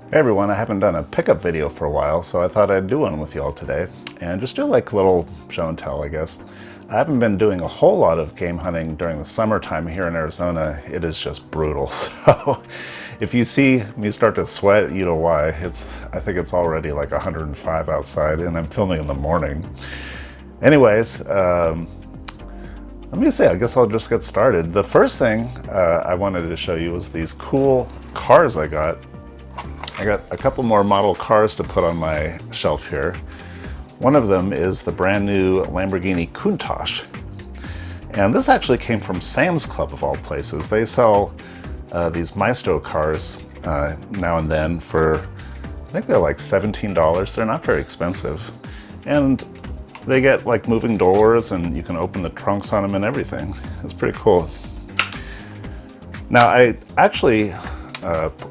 Hey everyone, I haven't done a pickup video for a while, so I thought I'd do one with y'all today and just do like a little show and tell, I guess. I haven't been doing a whole lot of game hunting during the summertime here in Arizona. It is just brutal. So if you see me start to sweat, you know why. I think it's already like 105 outside and I'm filming in the morning. Anyways, let me see, I guess I'll just get started. The first thing I wanted to show you was these cool cars I got. I got a couple more model cars to put on my shelf here. One of them is the brand new Lamborghini Countach. And this actually came from Sam's Club of all places. They sell these Maestro cars now and then for, I think they're like $17. They're not very expensive. And they get like moving doors and you can open the trunks on them and everything. It's pretty cool. Now I actually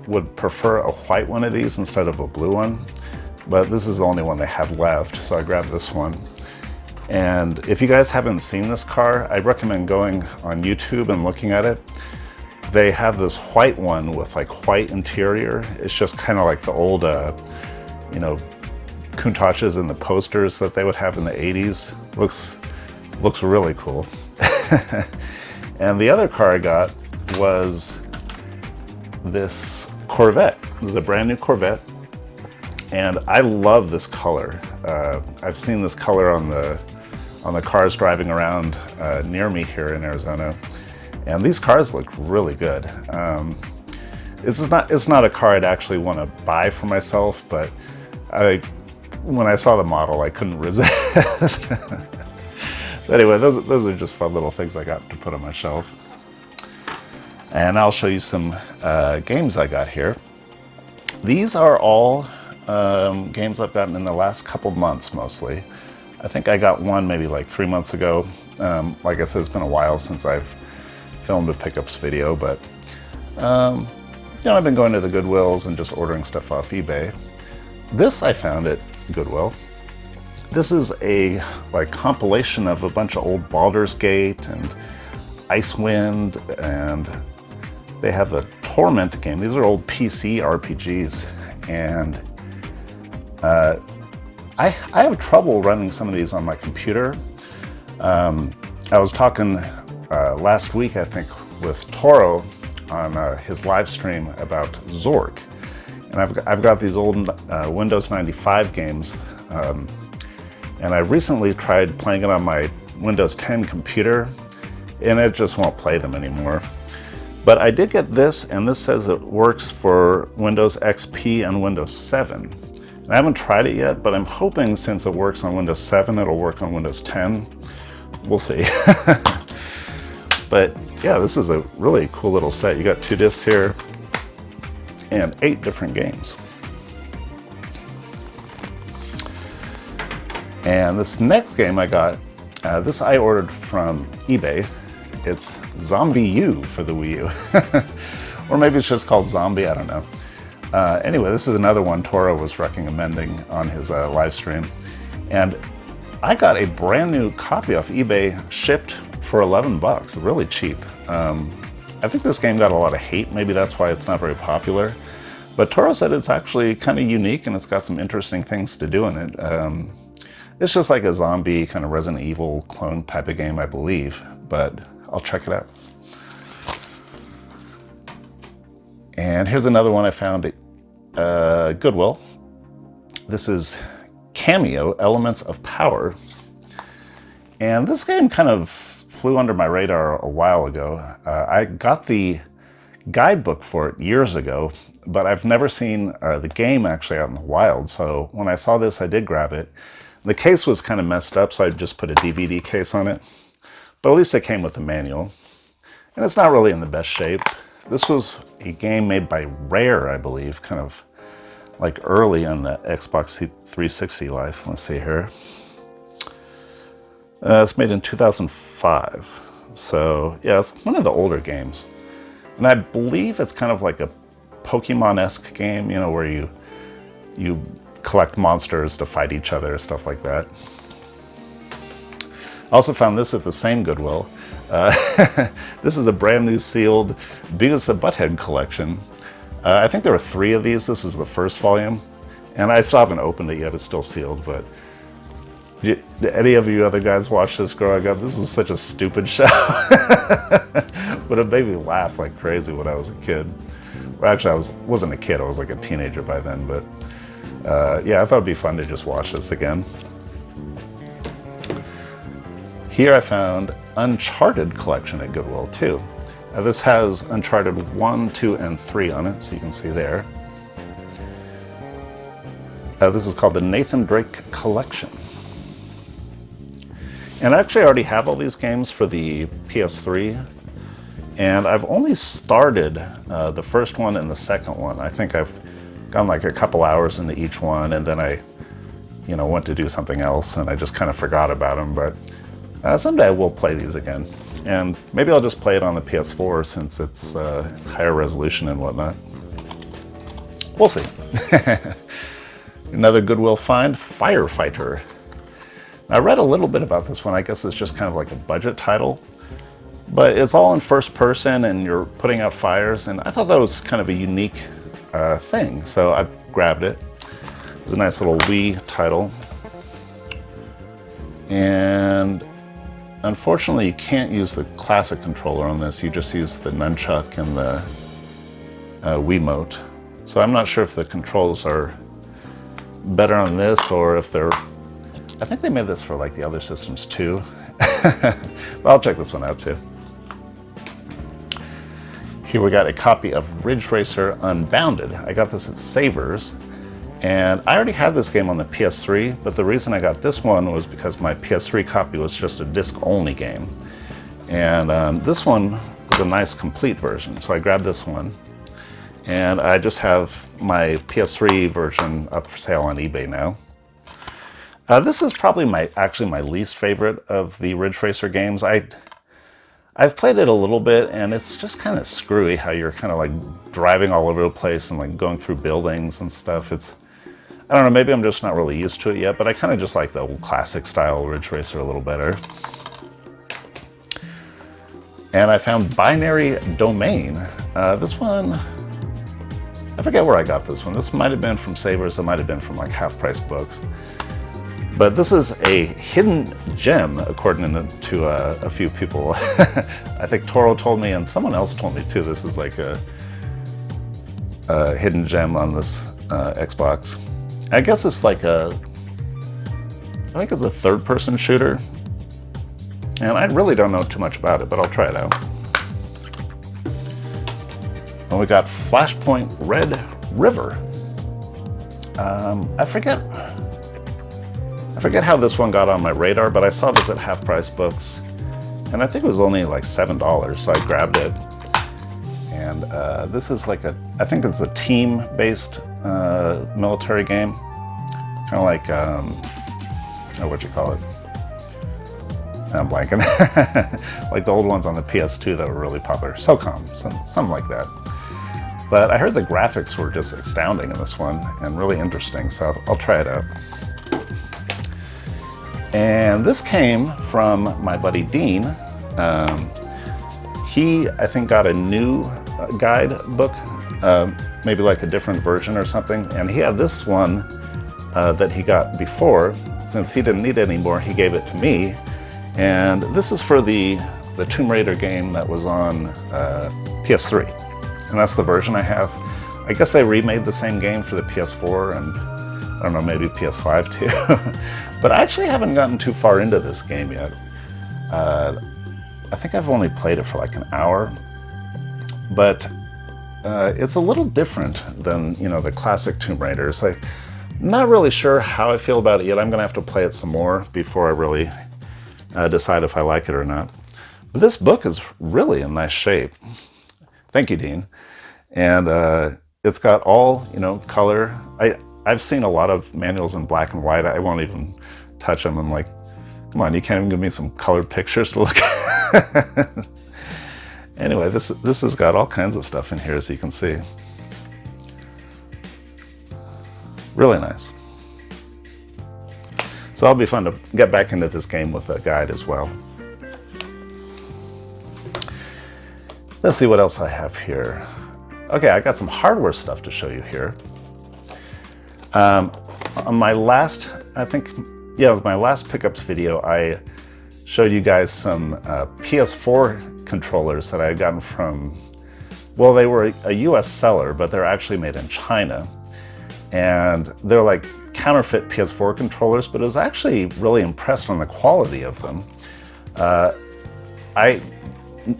would prefer a white one of these instead of a blue one, but this is the only one they have left, so I grabbed this one. And if you guys haven't seen this car, I recommend going on YouTube and looking at it. They have this white one with like white interior. It's just kind of like the old, you know, Countaches and the posters that they would have in the 80s. Looks really cool. And the other car I got was this Corvette. This is a brand new Corvette, and I love this color. I've seen this color on the cars driving around near me here in Arizona, and these cars look really good. It's not a car I'd actually want to buy for myself, but when I saw the model, I couldn't resist. Anyway, those are just fun little things I got to put on my shelf. And I'll show you some games I got here. These are all games I've gotten in the last couple months mostly. I think I got one maybe like 3 months ago. Like I said, it's been a while since I've filmed a pickups video, but you know, I've been going to the Goodwills and just ordering stuff off eBay. This I found at Goodwill. This is a like compilation of a bunch of old Baldur's Gate and Icewind, and they have the Torment game. These are old PC RPGs, and I have trouble running some of these on my computer. I was talking last week, I think, with Toro on his live stream about Zork, and I've got these old Windows 95 games, and I recently tried playing it on my Windows 10 computer, and it just won't play them anymore. But I did get this, and this says it works for Windows XP and Windows 7. And I haven't tried it yet, but I'm hoping since it works on Windows 7, it'll work on Windows 10. We'll see. But yeah, this is a really cool little set. You got 2 discs here and 8 different games. And this next game I got, this I ordered from eBay. It's Zombie U for the Wii U. Or maybe it's just called Zombie, I don't know. Anyway, this is another one Toro was recommending on his live stream. And I got a brand new copy off eBay shipped for $11, really cheap. I think this game got a lot of hate, maybe that's why it's not very popular. But Toro said it's actually kind of unique and it's got some interesting things to do in it. It's just like a zombie kind of Resident Evil clone type of game, I believe, but I'll check it out. And here's another one I found at Goodwill. This is Cameo, Elements of Power. And this game kind of flew under my radar a while ago. I got the guidebook for it years ago, but I've never seen the game actually out in the wild. So when I saw this, I did grab it. The case was kind of messed up, so I just put a DVD case on it. But at least it came with a manual. And it's not really in the best shape. This was a game made by Rare, I believe, kind of like early on the Xbox 360 life. Let's see here. It's made in 2005. So yeah, it's one of the older games. And I believe it's kind of like a Pokemon-esque game, you know, where you collect monsters to fight each other, stuff like that. I also found this at the same Goodwill. This is a brand new sealed Beavis the Butthead collection. I think there were 3 of these. This is the first volume, and I still haven't opened it yet. It's still sealed, but did any of you other guys watch this growing up? This was such a stupid show, but it made me laugh like crazy when I was a kid. Well, actually, I wasn't a kid. I was like a teenager by then, but yeah, I thought it'd be fun to just watch this again. Here I found Uncharted collection at Goodwill too. This has Uncharted 1, 2, and 3 on it, so you can see there. This is called the Nathan Drake Collection. And I actually already have all these games for the PS3, and I've only started the first one and the second one. I think I've gone like a couple hours into each one, and then I, went to do something else, and I just kind of forgot about them, but someday I will play these again. And maybe I'll just play it on the PS4 since it's higher resolution and whatnot. We'll see. Another Goodwill find, Firefighter. I read a little bit about this one. I guess it's just kind of like a budget title, but it's all in first person and you're putting out fires, and I thought that was kind of a unique thing, so I grabbed it. It was a nice little Wii title, and unfortunately you can't use the classic controller on this. You just use the nunchuck and the Wiimote, so I'm not sure if the controls are better on this or if they're... I think they made this for like the other systems too. But I'll check this one out too. Here we got a copy of Ridge Racer Unbounded. I got this at Savers, and I already had this game on the PS3, but the reason I got this one was because my PS3 copy was just a disc-only game. And this one was a nice complete version, so I grabbed this one. And I just have my PS3 version up for sale on eBay now. This is probably actually my least favorite of the Ridge Racer games. I've played it a little bit, and it's just kind of screwy how you're kind of like driving all over the place and like going through buildings and stuff. I don't know, maybe I'm just not really used to it yet, but I kind of just like the old classic style Ridge Racer a little better. And I found Binary Domain. This one, I forget where I got this one. This might have been from Savers, it might have been from like Half Price Books. But this is a hidden gem, according to a few people. I think Toro told me, and someone else told me too, this is like a hidden gem on this Xbox. I guess it's like I think it's a third-person shooter. And I really don't know too much about it, but I'll try it out. And we got Flashpoint Red River. I forget how this one got on my radar, but I saw this at Half Price Books, and I think it was only like $7, so I grabbed it. And this is like I think it's a team-based military game, kind of like, what you call it? I'm blanking. Like the old ones on the PS2 that were really popular, SOCOM, something like that. But I heard the graphics were just astounding in this one and really interesting, so I'll try it out. And this came from my buddy Dean. He, I think, got a new guidebook, maybe like a different version or something, and he had this one that he got before. Since he didn't need it anymore, he gave it to me. And this is for the Tomb Raider game that was on PS3. And that's the version I have. I guess they remade the same game for the PS4 and I don't know, maybe PS5 too. But I actually haven't gotten too far into this game yet. I think I've only played it for like an hour. But it's a little different than, the classic Tomb Raiders. I'm not really sure how I feel about it yet. I'm going to have to play it some more before I really decide if I like it or not. But this book is really in nice shape. Thank you, Dean. And it's got all, color. I've seen a lot of manuals in black and white. I won't even touch them. I'm like, come on, you can't even give me some colored pictures to look at. Anyway, this has got all kinds of stuff in here, as you can see. Really nice. So it'll be fun to get back into this game with a guide as well. Let's see what else I have here. Okay, I got some hardware stuff to show you here. On my last, it was my last pickups video, I showed you guys some PS4 controllers that I had gotten from, well, they were a US seller, but they're actually made in China. And they're like counterfeit PS4 controllers, but I was actually really impressed on the quality of them. I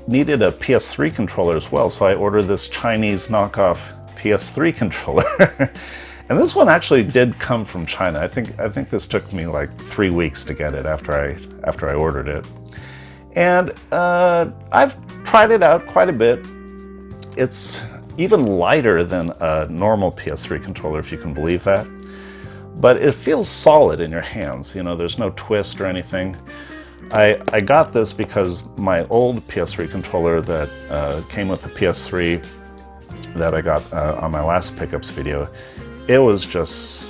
needed a PS3 controller as well, so I ordered this Chinese knockoff PS3 controller. And this one actually did come from China. I think this took me like 3 weeks to get it after I ordered it. And I've tried it out quite a bit. It's even lighter than a normal PS3 controller, if you can believe that. But it feels solid in your hands. You know, there's no twist or anything. I got this because my old PS3 controller that came with the PS3 that I got on my last pickups video, it was just,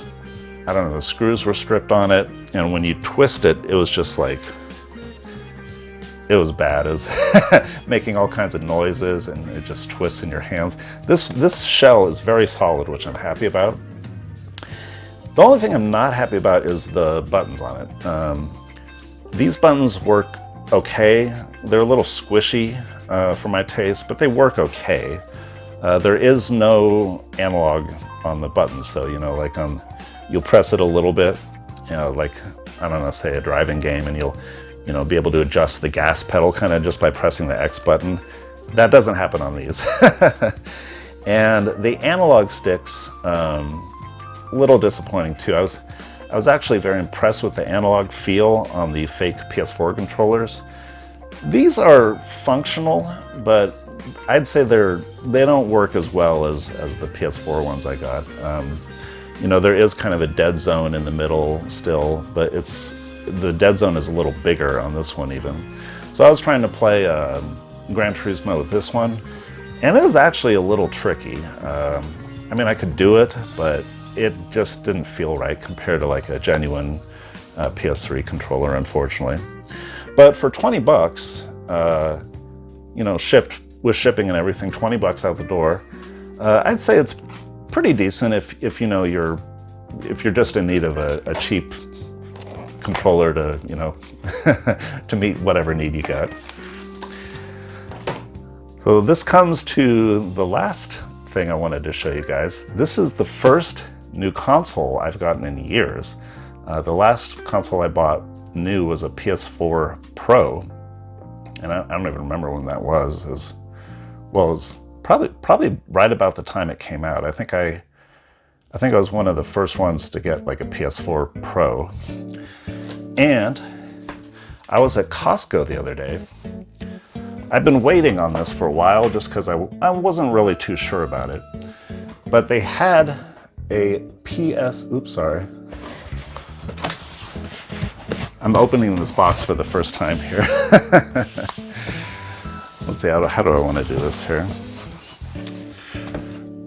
I don't know, the screws were stripped on it, and when you twist it, it was just like, it was bad. It was making all kinds of noises, and it just twists in your hands. This shell is very solid, which I'm happy about. The only thing I'm not happy about is the buttons on it. These buttons work okay. They're a little squishy for my taste, but they work okay. There is no analog on the buttons, though. You know, like you'll press it a little bit, you know, like, I don't know, say a driving game, and you'll, you know, be able to adjust the gas pedal kind of just by pressing the X button. That doesn't happen on these. And the analog sticks, a little disappointing too. I was actually very impressed with the analog feel on the fake PS4 controllers. These are functional, but I'd say they don't work as well as the PS4 ones I got. You know, there is kind of a dead zone in the middle still, but the dead zone is a little bigger on this one even. So I was trying to play Gran Turismo with this one, and it was actually a little tricky. I mean, I could do it, but it just didn't feel right compared to like a genuine PS3 controller, unfortunately. But for 20 bucks, you know, with shipping and everything, 20 bucks out the door, I'd say it's pretty decent if you know if you're just in need of a cheap controller to, you know, to meet whatever need you got. So this comes to the last thing I wanted to show you guys. This is the first new console I've gotten in years. The last console I bought new was a PS4 Pro, and I don't even remember when that was. It was probably right about the time it came out. I think I was one of the first ones to get like a PS4 Pro. And I was at Costco the other day. I've been waiting on this for a while just because I wasn't really too sure about it. But they had a oops, sorry. I'm opening this box for the first time here. Let's see, how do I want to do this here?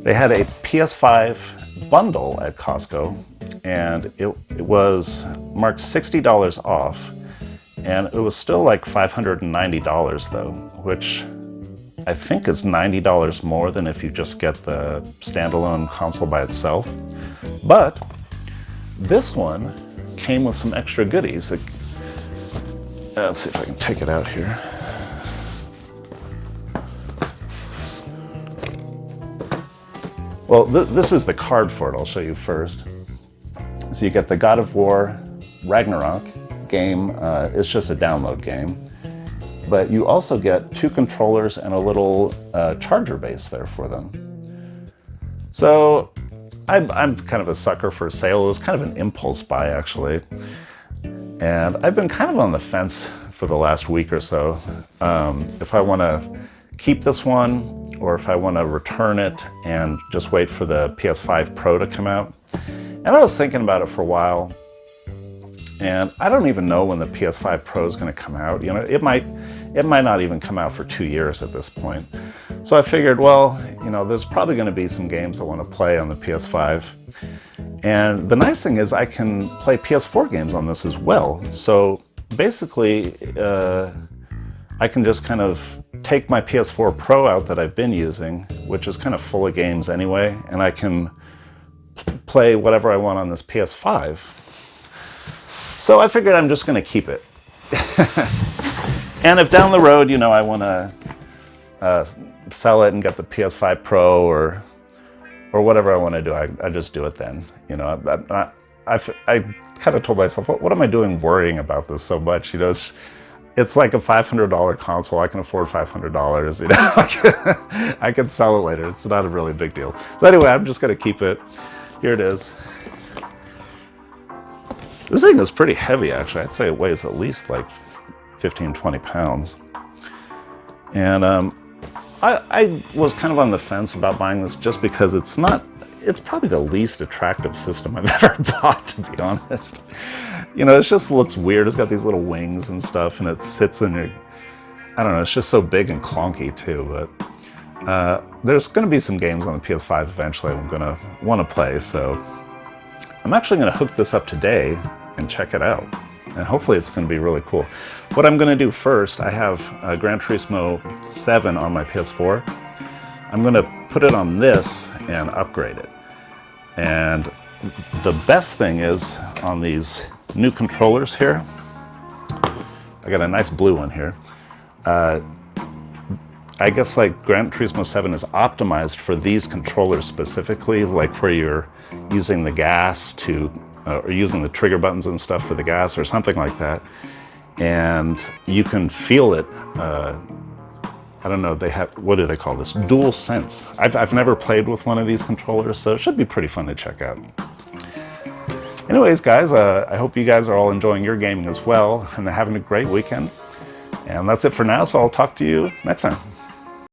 They had a PS5 bundle at Costco, and it was marked $60 off, and it was still like $590 though, which I think is $90 more than if you just get the standalone console by itself. But this one came with some extra goodies. Let's see if I can take it out here. Well, this is the card for it. I'll show you first. So you get the God of War Ragnarok game. It's just a download game. But you also get 2 controllers and a little charger base there for them. So I'm kind of a sucker for a sale. It was kind of an impulse buy, actually. And I've been kind of on the fence for the last week or so. If I want to keep this one, or if I want to return it and just wait for the PS5 Pro to come out. And I was thinking about it for a while, and I don't even know when the PS5 Pro is going to come out. You know, it might not even come out for 2 years at this point. So I figured, well, you know, there's probably going to be some games I want to play on the PS5. And the nice thing is I can play PS4 games on this as well. So basically, I can just kind of take my PS4 Pro out that I've been using which is kind of full of games anyway, and I can play whatever I want on this PS5. So I figured I'm just going to keep it. And if down the road, you know, I want to sell it and get the PS5 Pro or whatever I want to do, I just do it then. You know, I kind of told myself, what am I doing worrying about this so much? You know, it's like a $500 console. I can afford $500. You know, I can sell it later. It's not a really big deal. So anyway, I'm just going to keep it. Here it is. This thing is pretty heavy, actually. I'd say it weighs at least like 15, 20 pounds. And I was kind of on the fence about buying this just because it's probably the least attractive system I've ever bought, to be honest. You know, it just looks weird. It's got these little wings and stuff, and it sits in your, I don't know, it's just so big and clunky too, but there's going to be some games on the PS5 eventually I'm going to want to play, so I'm actually going to hook this up today and check it out. And hopefully it's going to be really cool. What I'm going to do first, I have Gran Turismo 7 on my PS4. I'm going to put it on this and upgrade it. And the best thing is on these new controllers here. I got a nice blue one here. I guess like Gran Turismo 7 is optimized for these controllers specifically, like where you're using the gas to or using the trigger buttons and stuff for the gas or something like that, and you can feel it. I don't know, they have, what do they call this? Dual sense. I've never played with one of these controllers, so it should be pretty fun to check out. Anyways, guys, I hope you guys are all enjoying your gaming as well and having a great weekend. And that's it for now, so I'll talk to you next time.